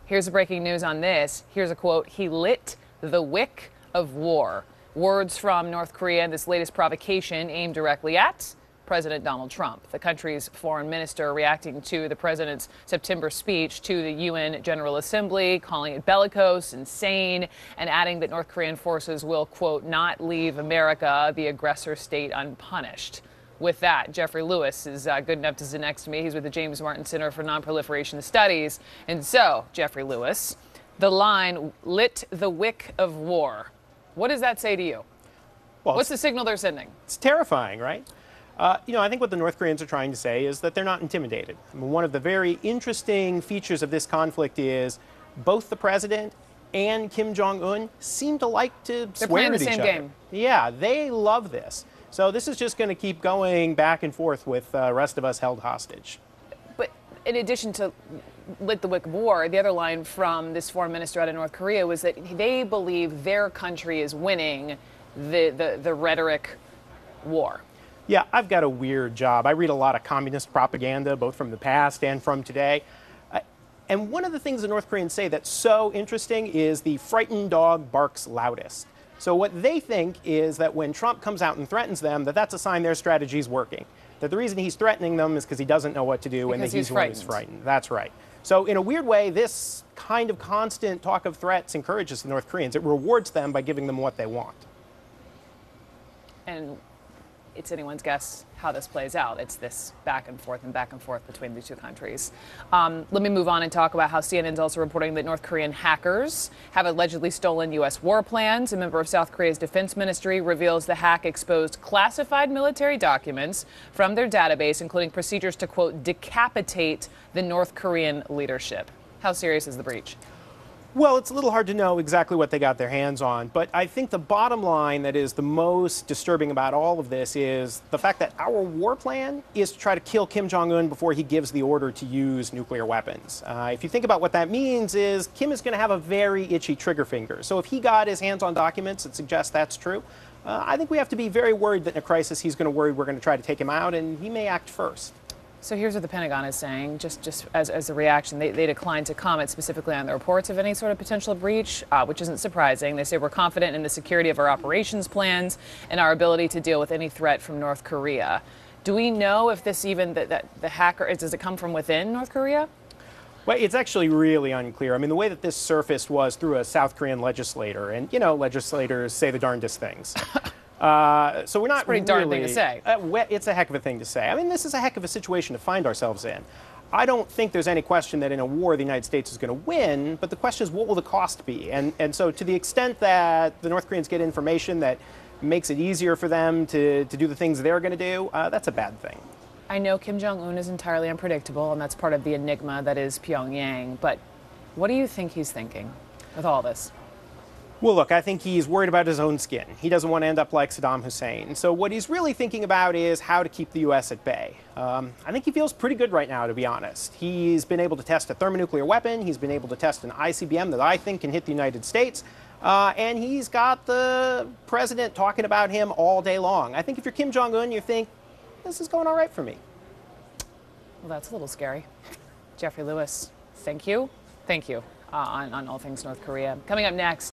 Here's the breaking news on this. Here's a quote. He lit the wick of war. Words from North Korea in this latest provocation aimed directly at President Donald Trump. The country's foreign minister reacting to the president's September speech to the UN General Assembly, calling it bellicose, insane, and adding that North Korean forces will, quote, not leave America, the aggressor state, unpunished. With that, Jeffrey Lewis is good enough to sit next to me. He's with the James Martin Center for Nonproliferation Studies. And so, Jeffrey Lewis, the line lit the wick of war. What does that say to you? Well, what's the signal they're sending? It's terrifying, right? I think what the North Koreans are trying to say is that they're not intimidated. I mean, one of the very interesting features of this conflict is both the president and Kim Jong-un seem to like to swear at each other. They're playing the same game. Yeah, they love this. So this is just going to keep going back and forth with the rest of us held hostage. But in addition to lit the wick of war, the other line from this foreign minister out of North Korea was that they believe their country is winning the rhetoric war. Yeah, I've got a weird job. I read a lot of communist propaganda, both from the past and from today. And one of the things the North Koreans say that's so interesting is the frightened dog barks loudest. So what they think is that when Trump comes out and threatens them, that's a sign their strategy is working. That the reason he's threatening them is because he doesn't know what to do and that he's the one who's frightened. That's right. So in a weird way, this kind of constant talk of threats encourages the North Koreans. It rewards them by giving them what they want. And it's anyone's guess how this plays out. It's this back and forth between the two countries. Let me move on and talk about how CNN's also reporting that North Korean hackers have allegedly stolen U.S. war plans. A member of South Korea's defense ministry reveals the hack exposed classified military documents from their database, including procedures to, quote, decapitate the North Korean leadership. How serious is the breach? Well, it's a little hard to know exactly what they got their hands on, but I think the bottom line that is the most disturbing about all of this is the fact that our war plan is to try to kill Kim Jong-un before he gives the order to use nuclear weapons. If you think about what that means is Kim is going to have a very itchy trigger finger. So if he got his hands on documents that suggest that's true, I think we have to be very worried that in a crisis he's going to worry we're going to try to take him out, and he may act first. So here's what the Pentagon is saying, just as a reaction. They declined to comment specifically on the reports of any sort of potential breach, which isn't surprising. They say we're confident in the security of our operations plans and our ability to deal with any threat from North Korea. Do we know if this even, that the hacker, does it come from within North Korea? Well, it's actually really unclear. I mean, the way that this surfaced was through a South Korean legislator, and, you know, legislators say the darndest things. So we're not. It's a pretty darn thing to say. It's a heck of a thing to say. I mean, this is a heck of a situation to find ourselves in. I don't think there's any question that in a war the United States is going to win, but the question is what will the cost be? And so to the extent that the North Koreans get information that makes it easier for them to do the things they're going to do, that's a bad thing. I know Kim Jong-un is entirely unpredictable, and that's part of the enigma that is Pyongyang, but what do you think he's thinking with all this? Well, look, I think he's worried about his own skin. He doesn't want to end up like Saddam Hussein. So what he's really thinking about is how to keep the U.S. at bay. I think he feels pretty good right now, to be honest. He's been able to test a thermonuclear weapon. He's been able to test an ICBM that I think can hit the United States. And he's got the president talking about him all day long. I think if you're Kim Jong-un, you think, this is going all right for me. Well, that's a little scary. Jeffrey Lewis, thank you. Thank you on all things North Korea. Coming up next.